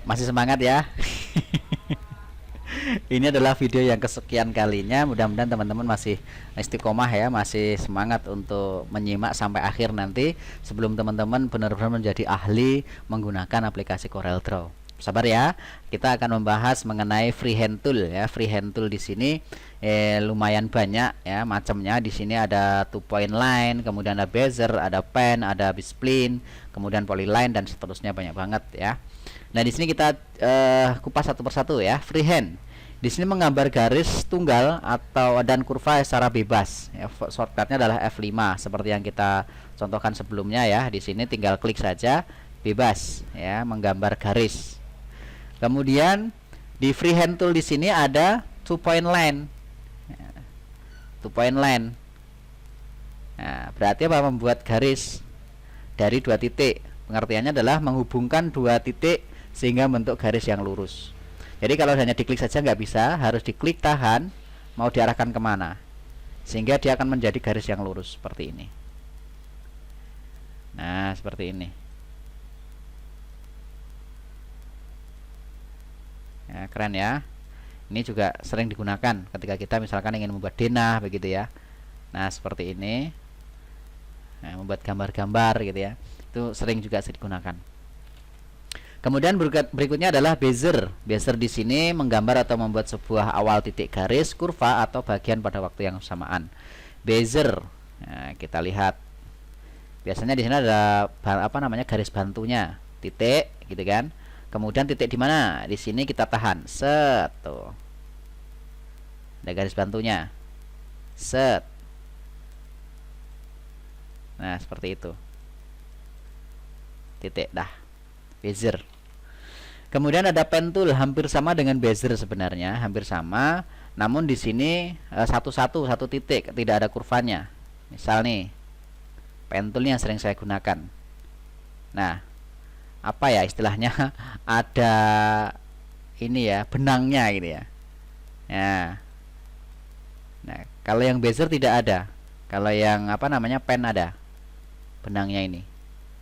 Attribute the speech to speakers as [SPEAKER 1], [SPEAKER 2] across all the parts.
[SPEAKER 1] Masih semangat ya? Ini adalah video yang kesekian kalinya. Mudah-mudahan teman-teman masih istiqomah ya, masih semangat untuk menyimak sampai akhir nanti sebelum teman-teman benar-benar menjadi ahli menggunakan aplikasi CorelDRAW. Sabar ya. Kita akan membahas mengenai freehand tool ya. Freehand tool di sini lumayan banyak ya macamnya. Di sini ada 2-point line, kemudian ada bezier, ada pen, ada B-spline, kemudian polyline dan seterusnya, banyak banget ya. Nah, di sini kita kupas satu persatu ya. Freehand di sini menggambar garis tunggal atau dan kurva secara bebas. Ya, shortcutnya adalah F5 seperti yang kita contohkan sebelumnya ya. Di sini tinggal klik saja, bebas ya, menggambar garis. Kemudian di freehand tool di sini ada 2-point line. 2-point line. Nah, berarti apa? Membuat garis dari 2 titik. Pengertiannya adalah menghubungkan 2 titik sehingga bentuk garis yang lurus. Jadi kalau hanya diklik saja nggak bisa, harus diklik tahan, mau diarahkan kemana, sehingga dia akan menjadi garis yang lurus seperti ini. Nah, seperti ini ya, keren ya. Ini juga sering digunakan ketika kita misalkan ingin membuat denah begitu ya. Nah, seperti ini. Nah, membuat gambar-gambar gitu ya, itu sering juga digunakan. Kemudian berikutnya adalah bezier. Bezier di sini menggambar atau membuat sebuah awal titik garis, kurva atau bagian pada waktu yang bersamaan. Bezier, nah, kita lihat. Biasanya di sini ada apa namanya, garis bantunya, titik, gitu kan. Kemudian titik di mana? Di sini kita tahan, set, tuh. Ada garis bantunya, set. Nah, seperti itu. Titik dah. Bezier. Kemudian ada pen tool, hampir sama dengan bezier sebenarnya, hampir sama. Namun di sini satu titik, tidak ada kurvanya. Misal nih, pen tool yang sering saya gunakan. Nah, apa ya istilahnya? Ada ini ya, benangnya gitu ya. Nah, kalau yang bezier tidak ada. Kalau yang apa namanya, pen ada benangnya ini.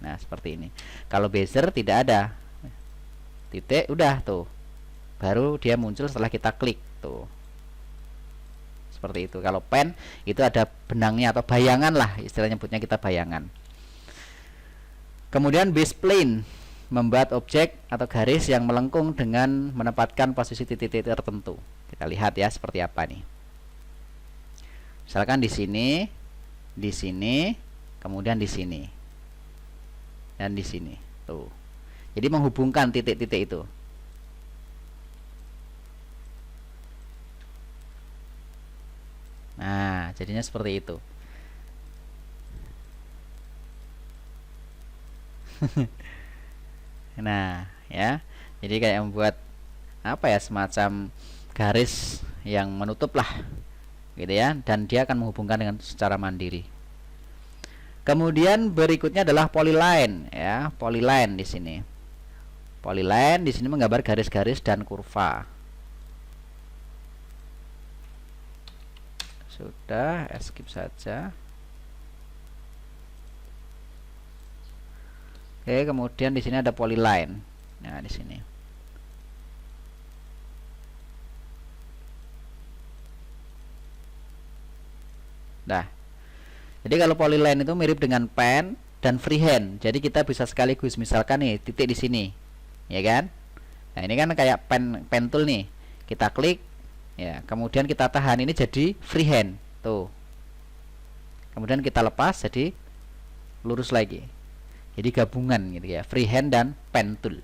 [SPEAKER 1] Nah, seperti ini. Kalau bezier tidak ada. Titik, udah tuh. Baru dia muncul setelah kita klik tuh. Seperti itu. Kalau pen itu ada benangnya atau bayangan lah, istilahnya nyebutnya kita bayangan. Kemudian B-spline, membuat objek atau garis yang melengkung dengan menempatkan posisi titik-titik tertentu. Kita lihat ya seperti apa nih. Misalkan di sini, kemudian di sini. Dan di sini tuh, jadi menghubungkan titik-titik itu. Nah, jadinya seperti itu. Nah ya, jadi kayak membuat apa ya, semacam garis yang menutup lah gitu ya, dan dia akan menghubungkan dengan secara mandiri. Kemudian berikutnya adalah polyline ya. Polyline di sini. Polyline di sini menggambar garis-garis dan kurva. Sudah, skip saja. Oke, kemudian di sini ada polyline. Nah, di sini. Nah, jadi kalau polyline itu mirip dengan pen dan freehand. Jadi kita bisa sekaligus, misalkan nih titik di sini, ya kan? Nah, ini kan kayak pen tool nih. Kita klik, ya. Kemudian kita tahan, ini jadi freehand, tuh. Kemudian kita lepas, jadi lurus lagi. Jadi gabungan gitu ya, freehand dan pen tool.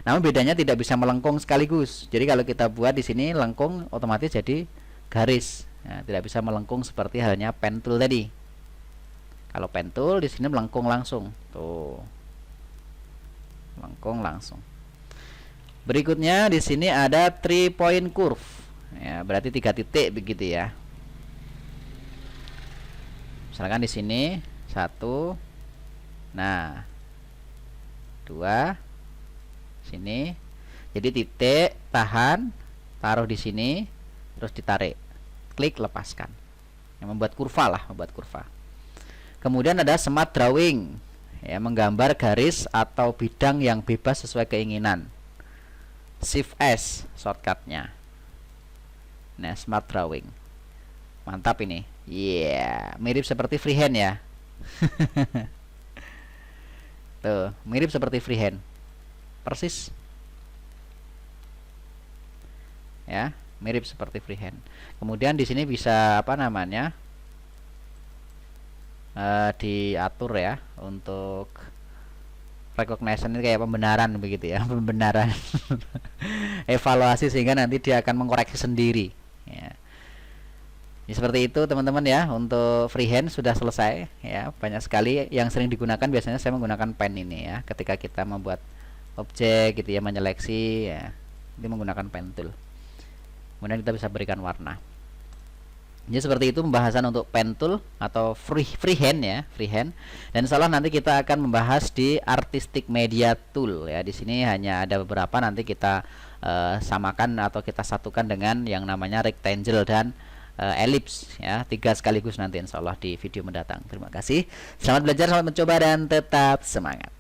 [SPEAKER 1] Namun bedanya tidak bisa melengkung sekaligus. Jadi kalau kita buat di sini lengkung, otomatis jadi garis. Nah, tidak bisa melengkung seperti halnya pen tool tadi. Kalau pen tool di sini melengkung langsung, tuh, melengkung langsung. Berikutnya di sini ada 3-point curve, ya, berarti 3 titik begitu ya. Misalkan di sini 1, nah 2, sini, jadi titik, tahan, taruh di sini, terus ditarik, klik, lepaskan. Yang membuat kurva lah, membuat kurva. Kemudian ada smart drawing, ya, menggambar garis atau bidang yang bebas sesuai keinginan. Shift S shortcutnya. Nah, smart drawing. Mantap ini. Iya, mirip seperti freehand ya. Tuh, mirip seperti freehand. Persis. Ya, mirip seperti freehand. Kemudian di sini bisa apa namanya? Diatur ya untuk recognition ini kayak pembenaran begitu ya, pembenaran evaluasi sehingga nanti dia akan mengkoreksi sendiri ya. Ya, seperti itu teman-teman ya, untuk freehand sudah selesai ya. Banyak sekali yang sering digunakan, biasanya saya menggunakan pen ini ya ketika kita membuat objek gitu ya, menyeleksi ya, ini menggunakan pen tool. Kemudian kita bisa berikan warna. Jadi seperti itu pembahasan untuk pen tool atau freehand ya, freehand. Dan insya Allah nanti kita akan membahas di artistic media tool ya. Di sini hanya ada beberapa, nanti kita samakan atau kita satukan dengan yang namanya rectangle dan ellipse ya, 3 sekaligus nanti insya Allah di video mendatang. Terima kasih. Selamat belajar, selamat mencoba dan tetap semangat.